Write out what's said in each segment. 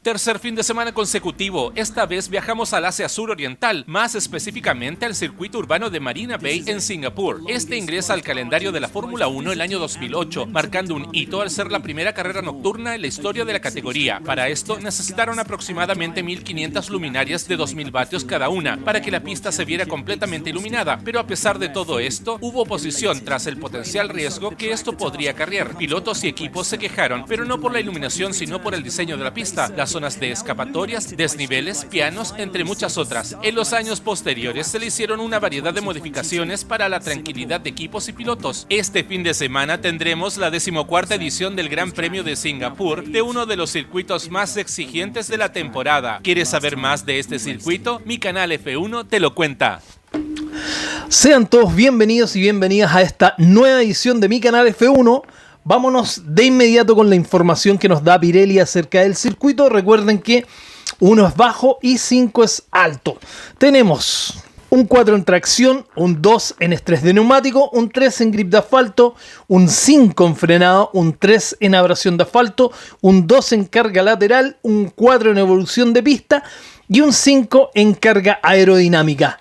Tercer fin de semana consecutivo, esta vez viajamos al Asia Suroriental, más específicamente al circuito urbano de Marina Bay en Singapur. Este ingresa al calendario de la Fórmula 1 el año 2008, marcando un hito al ser la primera carrera nocturna en la historia de la categoría. Para esto necesitaron aproximadamente 1500 luminarias de 2000 vatios cada una, para que la pista se viera completamente iluminada, pero a pesar de todo esto, hubo oposición tras el potencial riesgo que esto podría acarrear. Pilotos y equipos se quejaron, pero no por la iluminación sino por el diseño de la pista, las zonas de escapatorias, desniveles, pianos, entre muchas otras. En los años posteriores se le hicieron una variedad de modificaciones para la tranquilidad de equipos y pilotos. Este fin de semana tendremos la 14ª edición del Gran Premio de Singapur, de uno de los circuitos más exigentes de la temporada. ¿Quieres saber más de este circuito? Mi canal F1 te lo cuenta. Sean todos bienvenidos y bienvenidas a esta nueva edición de mi canal F1. Vámonos de inmediato con la información que nos da Pirelli acerca del circuito. Recuerden que 1 es bajo y 5 es alto. Tenemos un 4 en tracción, un 2 en estrés de neumático, un 3 en grip de asfalto, un 5 en frenado, un 3 en abrasión de asfalto, un 2 en carga lateral, un 4 en evolución de pista y un 5 en carga aerodinámica.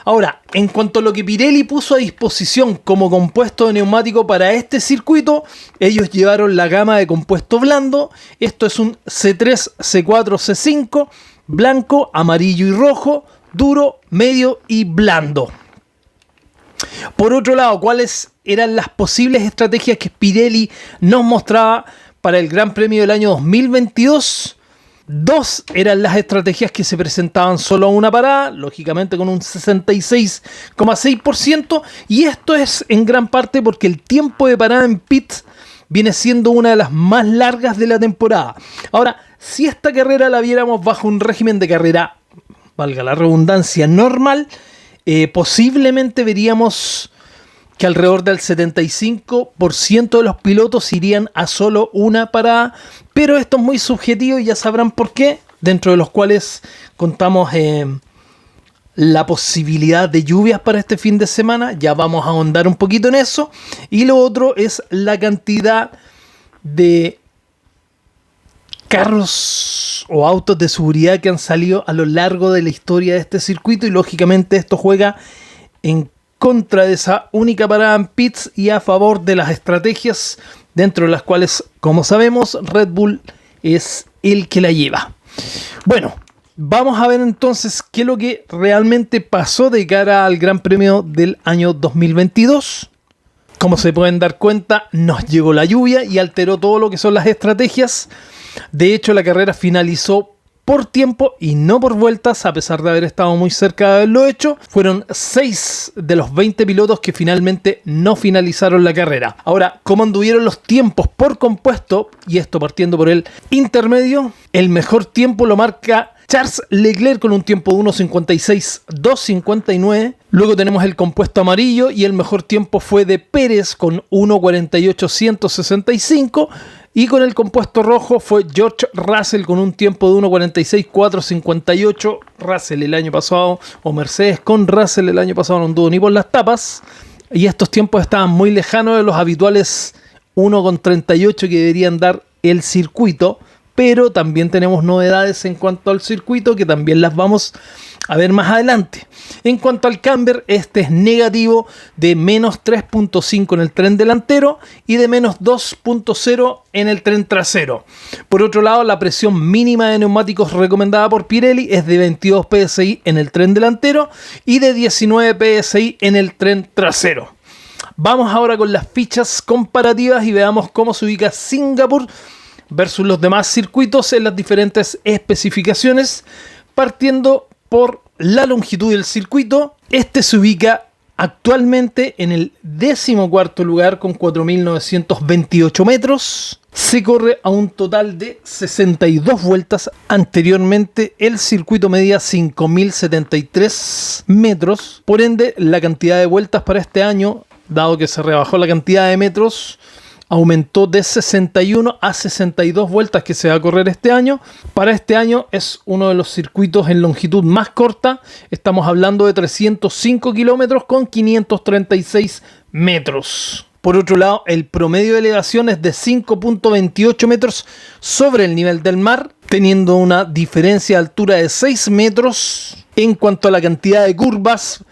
Ahora, en cuanto a lo que Pirelli puso a disposición como compuesto de neumático para este circuito, ellos llevaron la gama de compuesto blando. Esto es un C3, C4, C5, blanco, amarillo y rojo, duro, medio y blando. Por otro lado, ¿cuáles eran las posibles estrategias que Pirelli nos mostraba para el Gran Premio del año 2022? Dos eran las estrategias que se presentaban solo a una parada, lógicamente con un 66,6%, y esto es en gran parte porque el tiempo de parada en pits viene siendo una de las más largas de la temporada. Ahora, si esta carrera la viéramos bajo un régimen de carrera, valga la redundancia, normal, posiblemente veríamos que alrededor del 75% de los pilotos irían a solo una parada, pero esto es muy subjetivo y ya sabrán por qué, dentro de los cuales contamos la posibilidad de lluvias para este fin de semana. Ya vamos a ahondar un poquito en eso. Y lo otro es la cantidad de carros o autos de seguridad que han salido a lo largo de la historia de este circuito, y lógicamente esto juega en contra de esa única parada en pits y a favor de las estrategias, dentro de las cuales, como sabemos, Red Bull es el que la lleva. Bueno, vamos a ver entonces qué es lo que realmente pasó de cara al Gran Premio del año 2022. Como se pueden dar cuenta, nos llegó la lluvia y alteró todo lo que son las estrategias. De hecho, la carrera finalizó por tiempo y no por vueltas, a pesar de haber estado muy cerca de haberlo hecho. Fueron 6 de los 20 pilotos que finalmente no finalizaron la carrera. Ahora, ¿cómo anduvieron los tiempos por compuesto? Y esto partiendo por el intermedio. El mejor tiempo lo marca Charles Leclerc con un tiempo de 1.56.259. Luego tenemos el compuesto amarillo y el mejor tiempo fue de Pérez con 1.48.165. Y con el compuesto rojo fue George Russell con un tiempo de 1.46.458. Russell el año pasado, o Mercedes con Russell el año pasado, no anduvo ni por las tapas. Y estos tiempos estaban muy lejanos de los habituales 1.38 que deberían dar el circuito. Pero también tenemos novedades en cuanto al circuito que también las vamos a ver más adelante. En cuanto al camber, este es negativo de menos 3.5 en el tren delantero y de menos 2.0 en el tren trasero. Por otro lado, la presión mínima de neumáticos recomendada por Pirelli es de 22 psi en el tren delantero y de 19 psi en el tren trasero. Vamos ahora con las fichas comparativas y veamos cómo se ubica Singapur versus los demás circuitos en las diferentes especificaciones. Partiendo por la longitud del circuito, este se ubica actualmente en el 14º lugar con 4.928 metros. Se corre a un total de 62 vueltas. Anteriormente el circuito medía 5.073 metros. Por ende, la cantidad de vueltas para este año, dado que se rebajó la cantidad de metros, aumentó de 61 a 62 vueltas que se va a correr este año. Para este año es uno de los circuitos en longitud más corta. Estamos hablando de 305 kilómetros con 536 metros. Por otro lado, el promedio de elevación es de 5.28 metros sobre el nivel del mar. teniendo una diferencia de altura de 6 metros. En cuanto a la cantidad de curvas,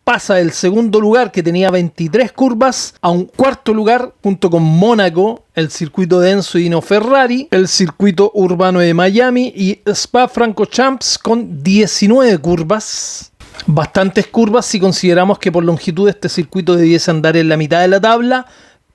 pasa del segundo lugar, que tenía 23 curvas, a un cuarto lugar junto con Mónaco, el circuito de Enzo y Dino Ferrari, el circuito urbano de Miami y Spa-Francorchamps con 19 curvas. Bastantes curvas si consideramos que por longitud este circuito debiese andar en la mitad de la tabla,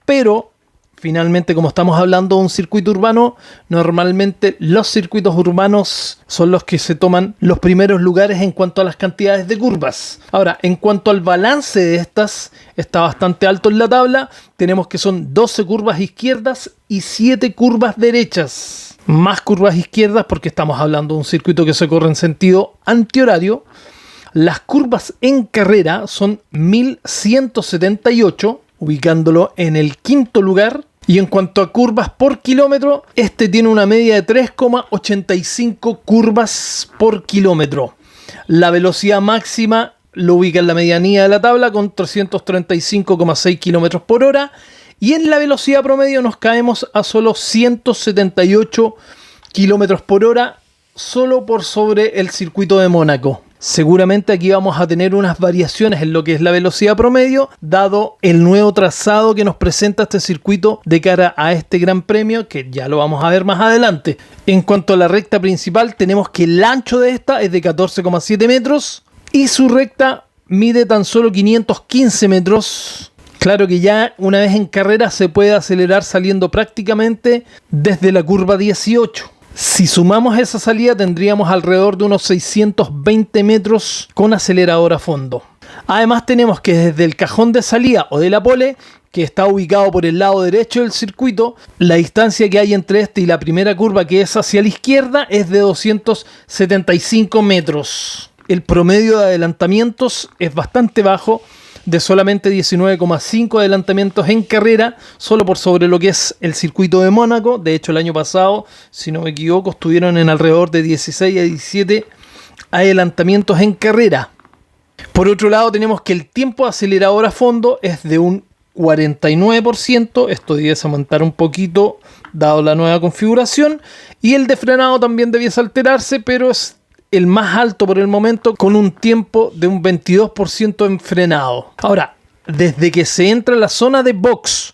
pero finalmente, como estamos hablando de un circuito urbano, normalmente los circuitos urbanos son los que se toman los primeros lugares en cuanto a las cantidades de curvas. Ahora, en cuanto al balance de estas, está bastante alto en la tabla. Tenemos que son 12 curvas izquierdas y 7 curvas derechas. Más curvas izquierdas porque estamos hablando de un circuito que se corre en sentido antihorario. Las curvas en carrera son 1178, ubicándolo en el quinto lugar. Y en cuanto a curvas por kilómetro, este tiene una media de 3,85 curvas por kilómetro. La velocidad máxima lo ubica en la medianía de la tabla con 335,6 kilómetros por hora. Y en la velocidad promedio nos caemos a solo 178 kilómetros por hora, solo por sobre el circuito de Mónaco. Seguramente aquí vamos a tener unas variaciones en lo que es la velocidad promedio, dado el nuevo trazado que nos presenta este circuito de cara a este Gran Premio, que ya lo vamos a ver más adelante. En cuanto a la recta principal, tenemos que el ancho de esta es de 14,7 metros y su recta mide tan solo 515 metros. Claro que ya una vez en carrera se puede acelerar saliendo prácticamente desde la curva 18. Si sumamos esa salida tendríamos alrededor de unos 620 metros con acelerador a fondo. Además tenemos que desde el cajón de salida o de la pole, que está ubicado por el lado derecho del circuito, la distancia que hay entre este y la primera curva, que es hacia la izquierda, es de 275 metros. El promedio de adelantamientos es bastante bajo, de solamente 19,5 adelantamientos en carrera, solo por sobre lo que es el circuito de Mónaco. De hecho, el año pasado, si no me equivoco, estuvieron en alrededor de 16 a 17 adelantamientos en carrera. Por otro lado, tenemos que el tiempo de acelerador a fondo es de un 49%. Esto debiese aumentar un poquito, dado la nueva configuración. Y el de frenado también debiese alterarse, pero es el más alto por el momento, con un tiempo de un 22% en frenado. Ahora, desde que se entra a la zona de box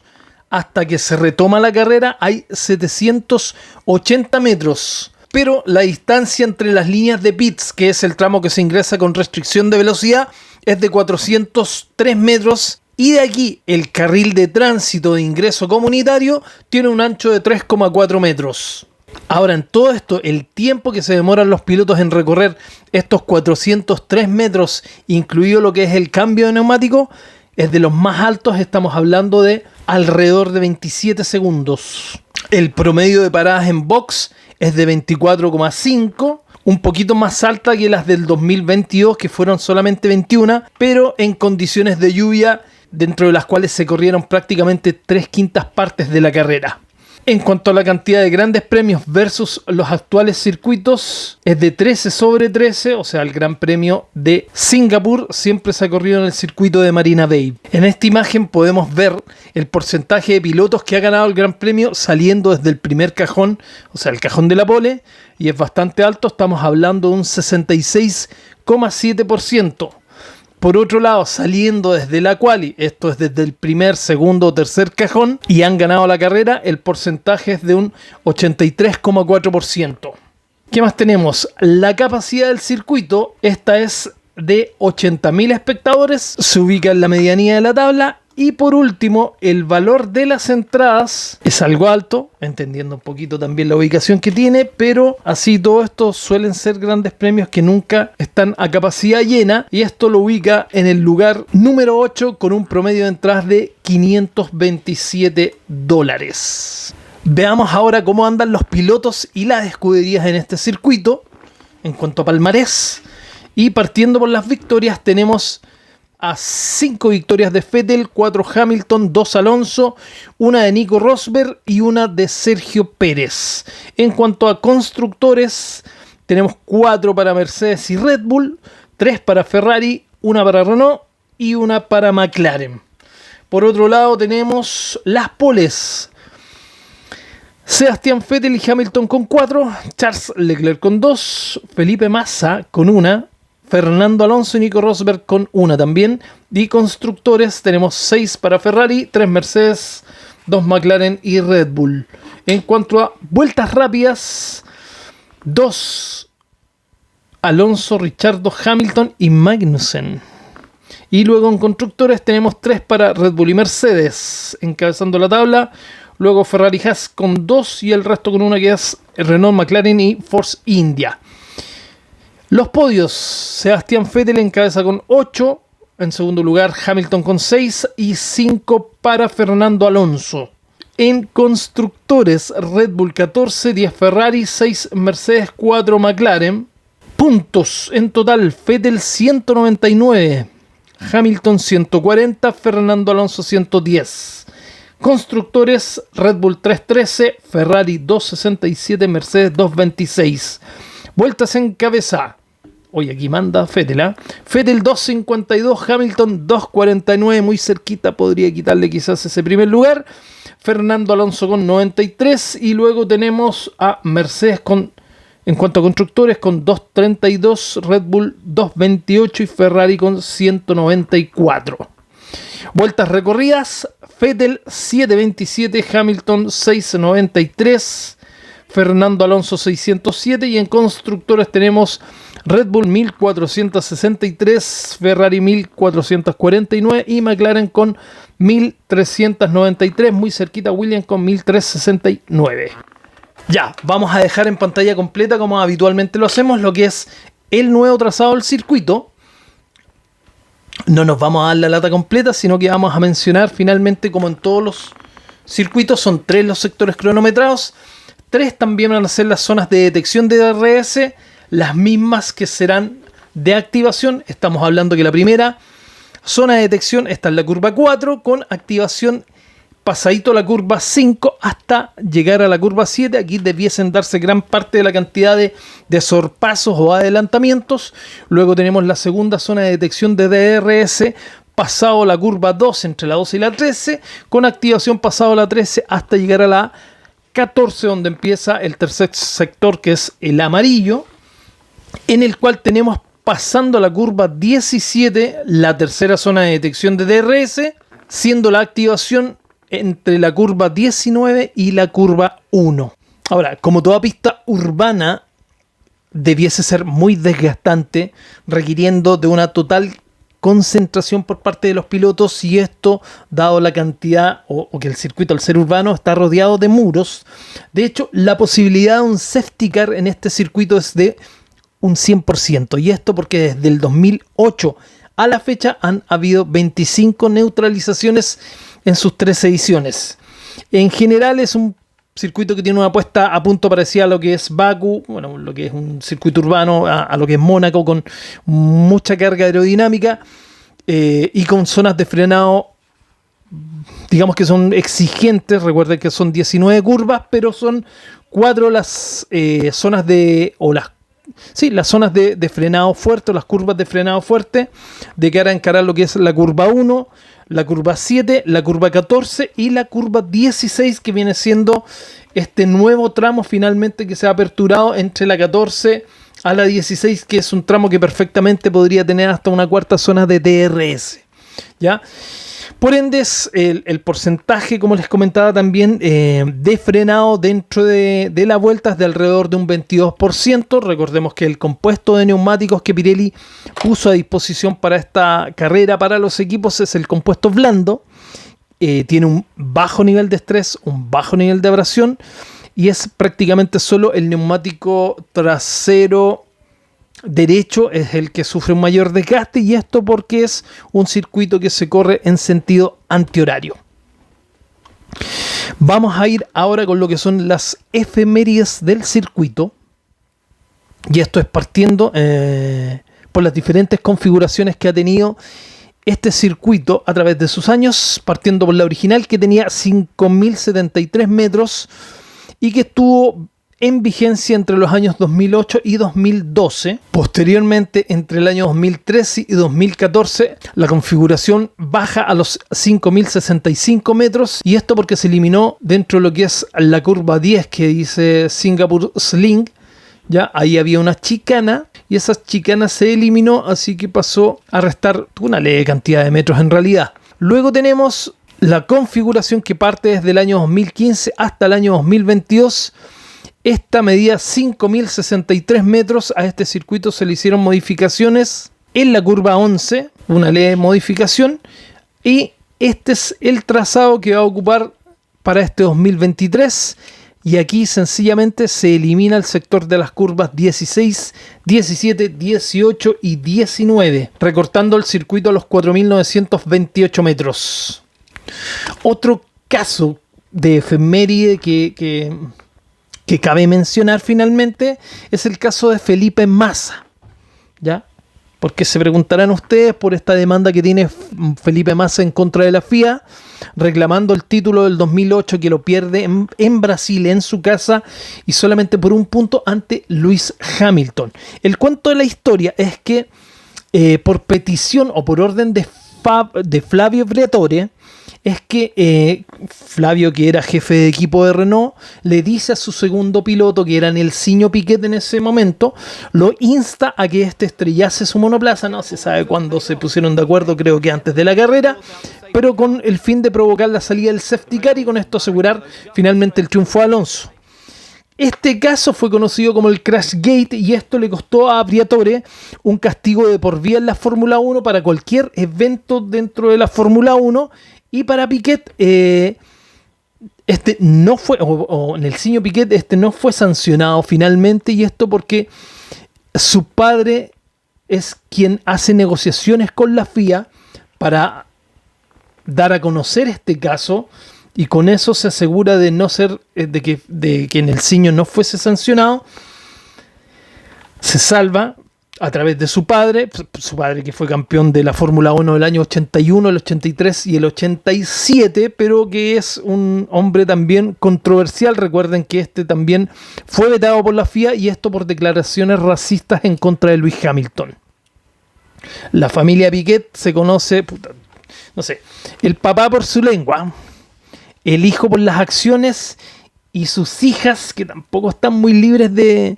hasta que se retoma la carrera hay 780 metros. Pero la distancia entre las líneas de pits, que es el tramo que se ingresa con restricción de velocidad, es de 403 metros. Y de aquí el carril de tránsito de ingreso comunitario tiene un ancho de 3,4 metros. Ahora, en todo esto, el tiempo que se demoran los pilotos en recorrer estos 403 metros, incluido lo que es el cambio de neumático, es de los más altos. Estamos hablando de alrededor de 27 segundos. El promedio de paradas en box es de 24,5, un poquito más alta que las del 2022, que fueron solamente 21, pero en condiciones de lluvia, dentro de las cuales se corrieron prácticamente 3/5 partes de la carrera. En cuanto a la cantidad de grandes premios versus los actuales circuitos, es de 13 sobre 13, o sea, el Gran Premio de Singapur siempre se ha corrido en el circuito de Marina Bay. En esta imagen podemos ver el porcentaje de pilotos que ha ganado el Gran Premio saliendo desde el primer cajón, o sea, el cajón de la pole, y es bastante alto, estamos hablando de un 66,7%. Por otro lado, saliendo desde la quali, esto es desde el primer, segundo o tercer cajón, y han ganado la carrera, el porcentaje es de un 83,4%. ¿Qué más tenemos? La capacidad del circuito, esta es de 80.000 espectadores, se ubica en la medianía de la tabla. Y por último, el valor de las entradas es algo alto, entendiendo un poquito también la ubicación que tiene, pero así todo esto suelen ser grandes premios que nunca están a capacidad llena, y esto lo ubica en el lugar número 8 con un promedio de entradas de $527. Veamos ahora cómo andan los pilotos y las escuderías en este circuito en cuanto a palmarés. Y partiendo por las victorias, tenemos a 5 victorias de Vettel, 4 Hamilton, 2 Alonso, una de Nico Rosberg y una de Sergio Pérez. En cuanto a constructores, tenemos 4 para Mercedes y Red Bull, 3 para Ferrari, una para Renault y una para McLaren. Por otro lado tenemos las poles. Sebastián Vettel y Hamilton con 4, Charles Leclerc con 2, Felipe Massa con 1, Fernando Alonso y Nico Rosberg con 1 también. Y constructores tenemos 6 para Ferrari, 3 Mercedes, 2 McLaren y Red Bull. En cuanto a vueltas rápidas, 2 Alonso, Ricciardo, Hamilton y Magnussen. Y luego en constructores tenemos 3 para Red Bull y Mercedes, encabezando la tabla. Luego Ferrari Haas con 2 y el resto con 1 que es Renault, McLaren y Force India. Los podios, Sebastián Vettel encabeza con 8, en segundo lugar Hamilton con 6 y 5 para Fernando Alonso. En constructores, Red Bull 14, 10 Ferrari, 6 Mercedes, 4 McLaren. Puntos en total, Vettel 199, Hamilton 140, Fernando Alonso 110. Constructores, Red Bull 313, Ferrari 267, Mercedes 226. Vueltas en cabeza. Hoy aquí manda Vettel, ¿eh? Vettel 252, Hamilton 249, muy cerquita, podría quitarle quizás ese primer lugar. Fernando Alonso con 93 y luego tenemos a Mercedes en cuanto a constructores con 232, Red Bull 228 y Ferrari con 194. Vueltas recorridas, Vettel 727, Hamilton 693, Fernando Alonso 607 y en constructores tenemos Red Bull 1463, Ferrari 1449 y McLaren con 1393, muy cerquita Williams con 1369. Ya, vamos a dejar en pantalla completa, como habitualmente lo hacemos, lo que es el nuevo trazado del circuito. No nos vamos a dar la lata completa, sino que vamos a mencionar finalmente, como en todos los circuitos, son 3 los sectores cronometrados. 3 también van a ser las zonas de detección de DRS, las mismas que serán de activación. Estamos hablando que la primera zona de detección está en la curva 4, con activación pasadito la curva 5 hasta llegar a la curva 7. Aquí debiesen darse gran parte de la cantidad de sorpasos o adelantamientos. Luego tenemos la segunda zona de detección de DRS pasado la curva 2 entre la 12 y la 13, con activación pasado la 13 hasta llegar a la 14, donde empieza el tercer sector, que es el amarillo, en el cual tenemos pasando la curva 17 la tercera zona de detección de DRS, siendo la activación entre la curva 19 y la curva 1. Ahora, como toda pista urbana debiese ser muy desgastante, requiriendo de una total concentración por parte de los pilotos, y esto dado la cantidad o que el circuito, al ser urbano, está rodeado de muros. De hecho, la posibilidad de un safety car en este circuito es de un 100%, y esto porque desde el 2008 a la fecha han habido 25 neutralizaciones en sus 3 ediciones. En general es un circuito que tiene una puesta a punto parecida a lo que es Bakú, bueno, lo que es un circuito urbano, a lo que es Mónaco, con mucha carga aerodinámica y con zonas de frenado, digamos que son exigentes. Recuerden que son 19 curvas, pero son 4 las zonas las zonas de frenado fuerte, las curvas de frenado fuerte, de cara a encarar lo que es la curva 1, la curva 7, la curva 14 y la curva 16, que viene siendo este nuevo tramo finalmente que se ha aperturado entre la 14 a la 16, que es un tramo que perfectamente podría tener hasta una cuarta zona de DRS, ¿ya? Por ende, el porcentaje, como les comentaba también, de frenado dentro de la vuelta es de alrededor de un 22%. Recordemos que el compuesto de neumáticos que Pirelli puso a disposición para esta carrera para los equipos es el compuesto blando. Tiene un bajo nivel de estrés, un bajo nivel de abrasión, y es prácticamente solo el neumático trasero derecho es el que sufre un mayor desgaste, y esto porque es un circuito que se corre en sentido antihorario. Vamos a ir ahora con lo que son las efemérides del circuito, y esto es partiendo por las diferentes configuraciones que ha tenido este circuito a través de sus años, partiendo por la original, que tenía 5.073 metros y que estuvo en vigencia entre los años 2008 y 2012. Posteriormente, entre el año 2013 y 2014, la configuración baja a los 5.065 metros, y esto porque se eliminó dentro de lo que es la curva 10 que dice Singapore Sling. Ya ahí había una chicana y esa chicana se eliminó, así que pasó a restar una leve cantidad de metros en realidad. Luego tenemos la configuración que parte desde el año 2015 hasta el año 2022. Esta medía 5.063 metros. A este circuito se le hicieron modificaciones en la curva 11, una leve modificación, y este es el trazado que va a ocupar para este 2023. Y aquí sencillamente se elimina el sector de las curvas 16, 17, 18 y 19, recortando el circuito a los 4.928 metros. Otro caso de efeméride que cabe mencionar finalmente es el caso de Felipe Massa, ¿ya? Porque se preguntarán ustedes por esta demanda que tiene Felipe Massa en contra de la FIA, reclamando el título del 2008 que lo pierde en Brasil, en su casa, y solamente por un punto ante Lewis Hamilton. El cuento de la historia es que por petición o por orden de Flavio Briatore, es que Flavio, que era jefe de equipo de Renault, le dice a su segundo piloto, que era Nelsinho Piquet en ese momento, lo insta a que este estrellase su monoplaza. No se sabe cuándo se pusieron de acuerdo, creo que antes de la carrera, pero con el fin de provocar la salida del safety car y con esto asegurar finalmente el triunfo de Alonso. Este caso fue conocido como el Crash Gate, y esto le costó a Briatore un castigo de por vida en la Fórmula 1 para cualquier evento dentro de la Fórmula 1. Y para Piquet, este no fue, o Nelsinho Piquet, este no fue sancionado finalmente, y esto porque su padre es quien hace negociaciones con la FIA para dar a conocer este caso, y con eso se asegura de no ser, de que Nelsinho no fuese sancionado. Se salva a través de su padre que fue campeón de la Fórmula 1 del año 81, el 83 y el 87, pero que es un hombre también controversial. Recuerden que este también fue vetado por la FIA, y esto por declaraciones racistas en contra de Lewis Hamilton. La familia Piquet se conoce, no sé, el papá por su lengua, el hijo por las acciones, y sus hijas, que tampoco están muy libres de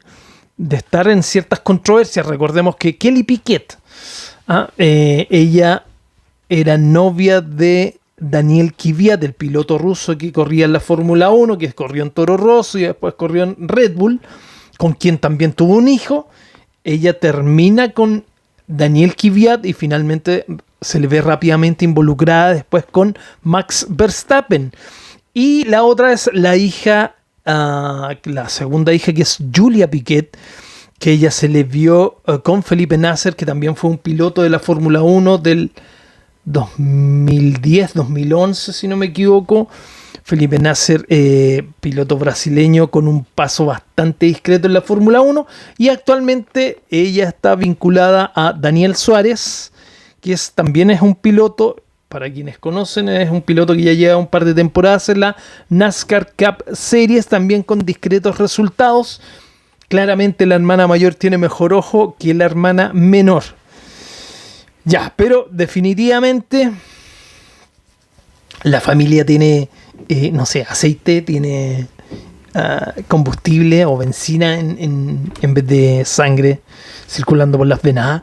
estar en ciertas controversias. Recordemos que Kelly Piquet, ella era novia de Daniel Kvyat, el piloto ruso que corría en la Fórmula 1, que corrió en Toro Rosso y después corrió en Red Bull, con quien también tuvo un hijo. Ella termina con Daniel Kvyat y finalmente se le ve rápidamente involucrada después con Max Verstappen. Y la otra es la hija, la segunda hija, que es Julia Piquet, que ella se le vio con Felipe Nasser, que también fue un piloto de la Fórmula 1 del 2010-2011, si no me equivoco. Felipe Nasser, piloto brasileño con un paso bastante discreto en la Fórmula 1, y actualmente ella está vinculada a Daniel Suárez, que también es un piloto. Para quienes conocen, es un piloto que ya lleva un par de temporadas en la NASCAR Cup Series, también con discretos resultados. Claramente la hermana mayor tiene mejor ojo que la hermana menor. Ya, pero definitivamente la familia tiene, no sé, aceite, tiene combustible o benzina en vez de sangre circulando por las venas.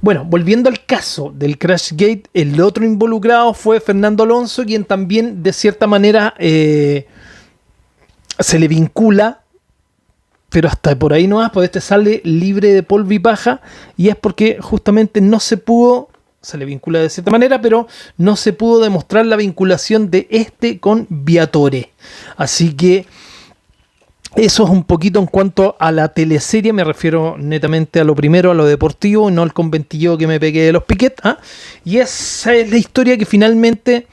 Bueno, volviendo al caso del Crashgate, el otro involucrado fue Fernando Alonso, quien también de cierta manera se le vincula, pero hasta por ahí no más, pues este sale libre de polvo y paja, y es porque justamente no se pudo, se le vincula de cierta manera, pero no se pudo demostrar la vinculación de este con Briatore. Así que eso es un poquito en cuanto a la teleserie. Me refiero netamente a lo primero, a lo deportivo, no al conventillo que me pegué de los Piquet. Y esa es la historia que finalmente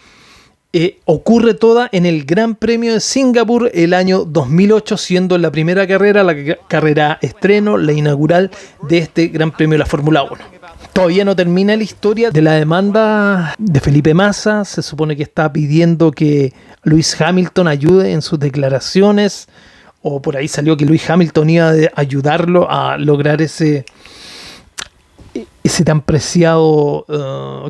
ocurre toda en el Gran Premio de Singapur el año 2008, siendo la primera carrera, la carrera estreno, la inaugural de este Gran Premio de la Fórmula 1. Todavía no termina la historia de la demanda de Felipe Massa. Se supone que está pidiendo que Lewis Hamilton ayude en sus declaraciones o por ahí salió que Lewis Hamilton iba a ayudarlo a lograr ese tan preciado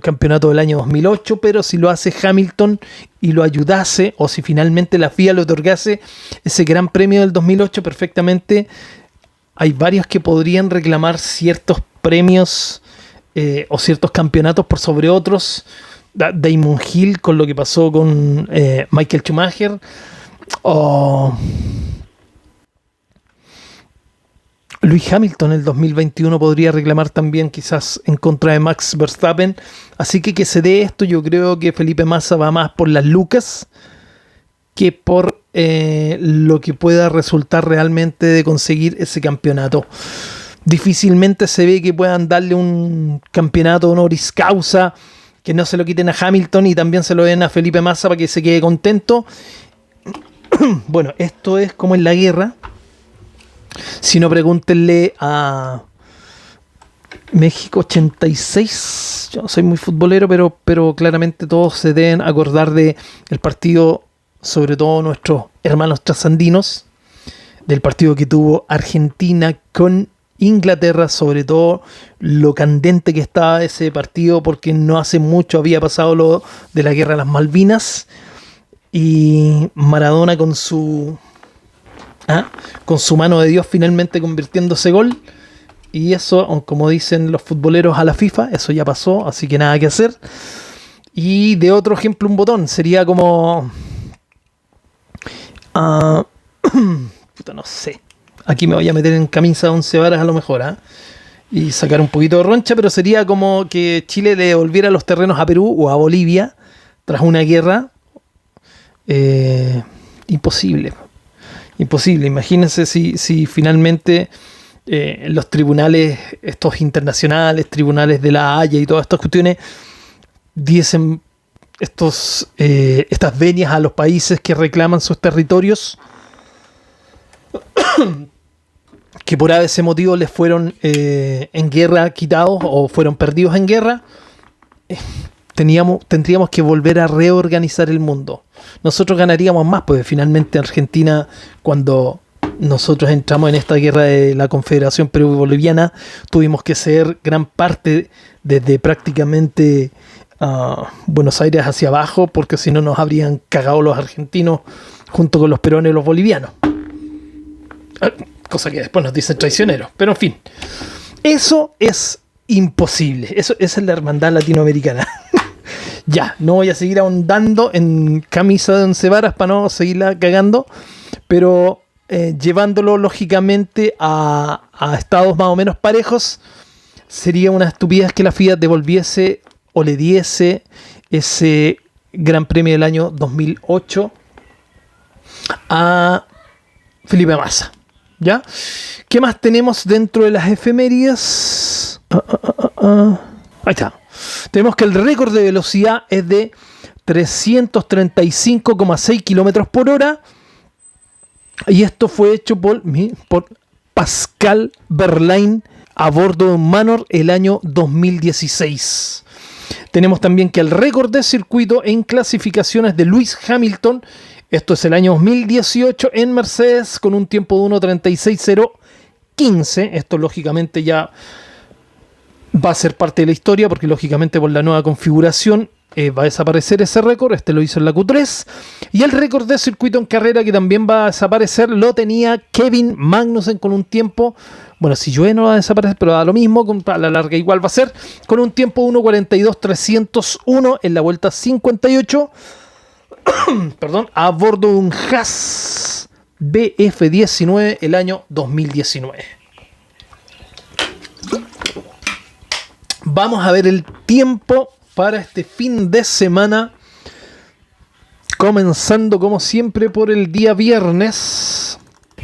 campeonato del año 2008, pero si lo hace Hamilton y lo ayudase, o si finalmente la FIA le otorgase ese gran premio del 2008, perfectamente hay varios que podrían reclamar ciertos premios o ciertos campeonatos por sobre otros. Damon Hill con lo que pasó con Michael Schumacher, o Lewis Hamilton en el 2021 podría reclamar también quizás en contra de Max Verstappen. Así que se dé esto, yo creo que Felipe Massa va más por las lucas que por lo que pueda resultar realmente de conseguir ese campeonato. Difícilmente se ve que puedan darle un campeonato honoris causa, que no se lo quiten a Hamilton y también se lo den a Felipe Massa para que se quede contento. Bueno, esto es como en la guerra. Si no, pregúntenle a México 86. Yo no soy muy futbolero, pero claramente todos se deben acordar de el partido, sobre todo nuestros hermanos trasandinos, del partido que tuvo Argentina con Inglaterra, sobre todo lo candente que estaba ese partido, porque no hace mucho había pasado lo de la guerra de las Malvinas, y Maradona con su mano de Dios finalmente convirtiéndose gol. Y eso, como dicen los futboleros a la FIFA, eso ya pasó, así que nada que hacer. Y de otro ejemplo, un botón sería como puta, no sé, aquí me voy a meter en camisa de 11 varas a lo mejor, y sacar un poquito de roncha, pero sería como que Chile le devolviera los terrenos a Perú o a Bolivia tras una guerra. Imposible, imagínense si finalmente los tribunales, estos internacionales, tribunales de la Haya y todas estas cuestiones, diesen estas venias a los países que reclaman sus territorios, que por ese motivo les fueron en guerra quitados o fueron perdidos en guerra. Tendríamos que volver a reorganizar el mundo. Nosotros ganaríamos más, pues finalmente Argentina, cuando nosotros entramos en esta guerra de la Confederación Perú-Boliviana, tuvimos que ceder gran parte desde prácticamente Buenos Aires hacia abajo, porque si no nos habrían cagado los argentinos junto con los peruanos y los bolivianos. Cosa que después nos dicen traicioneros. Pero en fin, eso es imposible. Esa es la hermandad latinoamericana. Ya, no voy a seguir ahondando en camisa de 11 varas para no seguirla cagando, pero llevándolo lógicamente a estados más o menos parejos, sería una estupidez que la FIA devolviese o le diese ese Gran Premio del año 2008 a Felipe Massa. ¿Ya? ¿Qué más tenemos dentro de las efemérides? Ahí está. Tenemos que el récord de velocidad es de 335,6 kilómetros por hora. Y esto fue hecho por Pascal Wehrlein a bordo de un Manor el año 2016. Tenemos también que el récord de circuito en clasificaciones de Lewis Hamilton, esto es el año 2018 en Mercedes, con un tiempo de 1:36.015. Esto lógicamente ya va a ser parte de la historia, porque lógicamente por la nueva configuración va a desaparecer ese récord. Este lo hizo en la Q3. Y el récord de circuito en carrera, que también va a desaparecer, lo tenía Kevin Magnussen con un tiempo, bueno, si llueve no va a desaparecer, pero da lo mismo, a la larga igual va a ser, con un tiempo 1:42.301 en la vuelta 58, perdón, a bordo de un Haas BF19 el año 2019. Vamos a ver el tiempo para este fin de semana, comenzando como siempre por el día viernes.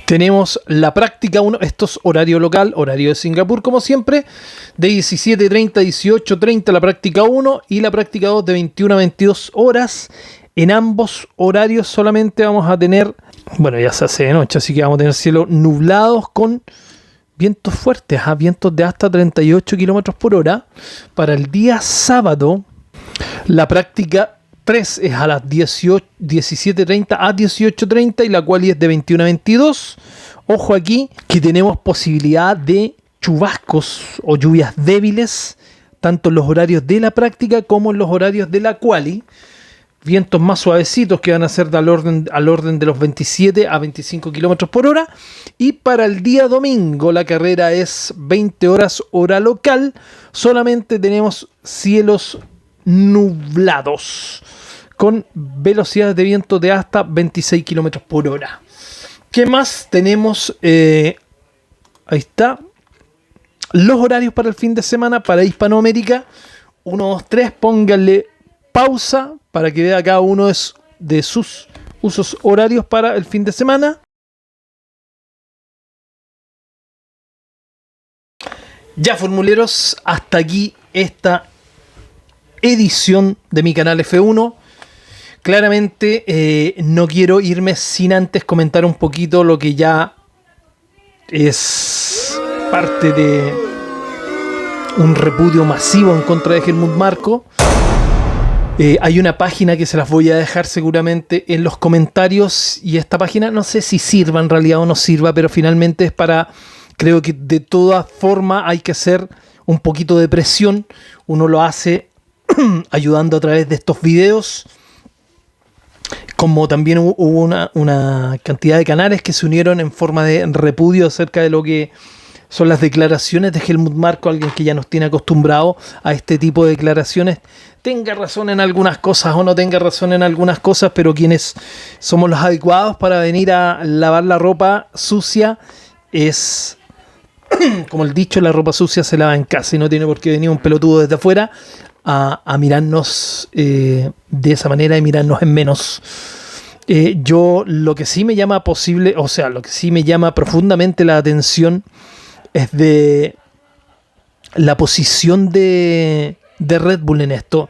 Tenemos la práctica 1, esto es horario local, horario de Singapur como siempre, de 17:30 a 18:30 la práctica 1 y la práctica 2 de 21 a 22 horas. En ambos horarios solamente vamos a tener, bueno, ya se hace de noche, así que vamos a tener cielo nublados con vientos fuertes, vientos de hasta 38 kilómetros por hora. Para el día sábado, la práctica 3 es a las 17:30 a 18:30 y la quali es de 21 a 22. Ojo aquí que tenemos posibilidad de chubascos o lluvias débiles, tanto en los horarios de la práctica como en los horarios de la quali. Vientos más suavecitos que van a ser al orden de los 27 a 25 kilómetros por hora. Y para el día domingo la carrera es 20 horas hora local. Solamente tenemos cielos nublados con velocidades de viento de hasta 26 kilómetros por hora. ¿Qué más tenemos? Ahí está. Los horarios para el fin de semana para Hispanoamérica. 1, 2, 3. Pónganle pausa para que vea cada uno de sus usos horarios para el fin de semana. Ya, formuleros, hasta aquí esta edición de mi canal F1. Claramente no quiero irme sin antes comentar un poquito lo que ya es parte de un repudio masivo en contra de Helmut Marko. Hay una página que se las voy a dejar seguramente en los comentarios, y esta página no sé si sirva en realidad o no sirva, pero finalmente es para, creo que de todas formas hay que hacer un poquito de presión. Uno lo hace ayudando a través de estos videos, como también hubo una cantidad de canales que se unieron en forma de repudio acerca de lo que son las declaraciones de Helmut Marko, alguien que ya nos tiene acostumbrado a este tipo de declaraciones. Tenga razón en algunas cosas o no tenga razón en algunas cosas, pero quienes somos los adecuados para venir a lavar la ropa sucia es, como el dicho, la ropa sucia se lava en casa, y no tiene por qué venir un pelotudo desde afuera a mirarnos de esa manera y mirarnos en menos. Yo lo que sí me llama lo que sí me llama profundamente la atención es de la posición de Red Bull en esto.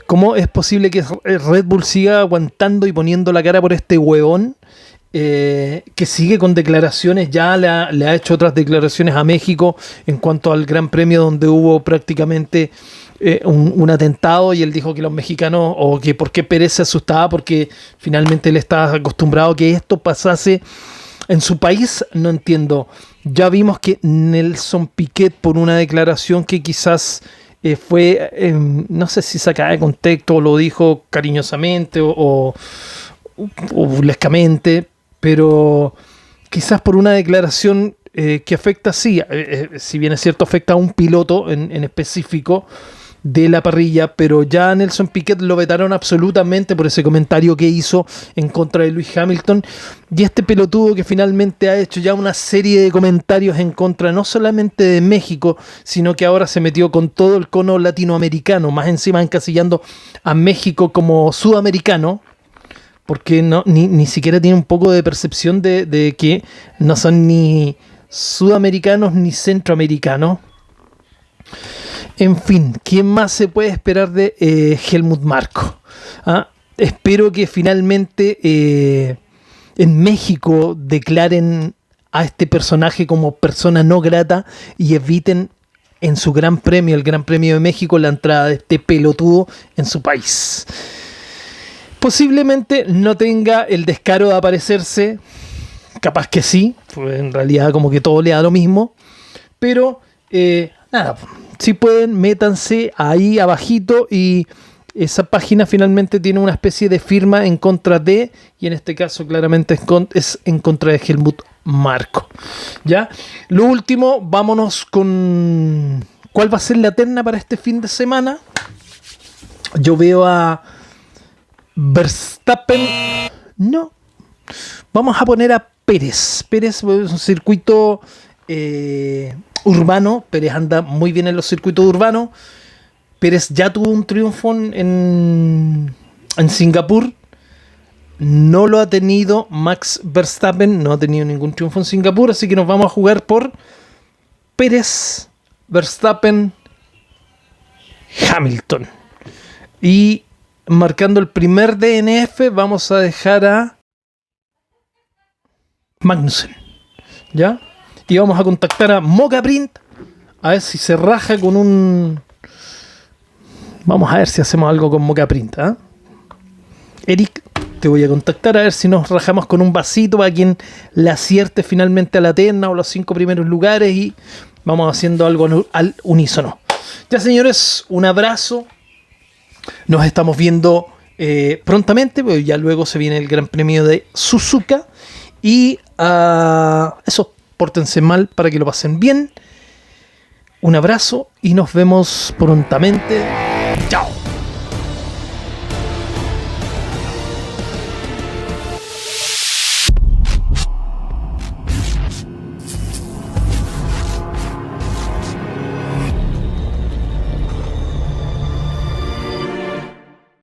¿Cómo es posible que Red Bull siga aguantando y poniendo la cara por este huevón que sigue con declaraciones? Ya le ha hecho otras declaraciones a México en cuanto al Gran Premio, donde hubo prácticamente un atentado, y él dijo que los mexicanos, o que por qué Pérez se asustaba, porque finalmente él estaba acostumbrado a que esto pasase en su país. No entiendo. Ya vimos que Nelson Piquet, por una declaración que quizás fue, no sé si sacada de contexto o lo dijo cariñosamente o burlescamente, pero quizás por una declaración que afecta, sí, si bien es cierto, afecta a un piloto en específico de la parrilla, pero ya a Nelson Piquet lo vetaron absolutamente por ese comentario que hizo en contra de Lewis Hamilton. Y este pelotudo que finalmente ha hecho ya una serie de comentarios en contra no solamente de México, sino que ahora se metió con todo el cono latinoamericano, más encima encasillando a México como sudamericano, porque ni siquiera tiene un poco de percepción de que no son ni sudamericanos ni centroamericanos. En fin, ¿quién más se puede esperar de Helmut Marko? Espero que finalmente en México declaren a este personaje como persona no grata y eviten en su Gran Premio, el Gran Premio de México, la entrada de este pelotudo en su país. Posiblemente no tenga el descaro de aparecerse, capaz que sí, pues en realidad como que todo le da lo mismo, pero nada, si pueden, métanse ahí abajito, y esa página finalmente tiene una especie de firma en contra de, y en este caso claramente es en contra de Helmut Marko. ¿Ya? Lo último, vámonos con cuál va a ser la terna para este fin de semana. Yo veo a Verstappen. No. Vamos a poner a Pérez. Pérez es un circuito urbano. Pérez anda muy bien en los circuitos urbanos. Pérez ya tuvo un triunfo en Singapur. No lo ha tenido Max Verstappen. No ha tenido ningún triunfo en Singapur. Así que nos vamos a jugar por Pérez, Verstappen, Hamilton. Y marcando el primer DNF vamos a dejar a Magnussen. ¿Ya? Y vamos a contactar a Mocha Print a ver si se raja con un... Vamos a ver si hacemos algo con Mocha Print. Eric, te voy a contactar a ver si nos rajamos con un vasito para quien le acierte finalmente a la terna o los 5 primeros lugares y vamos haciendo algo al unísono. Ya, señores, un abrazo. Nos estamos viendo prontamente, porque ya luego se viene el Gran Premio de Suzuka. Y eso, pórtense mal para que lo pasen bien. Un abrazo y nos vemos prontamente. Chao.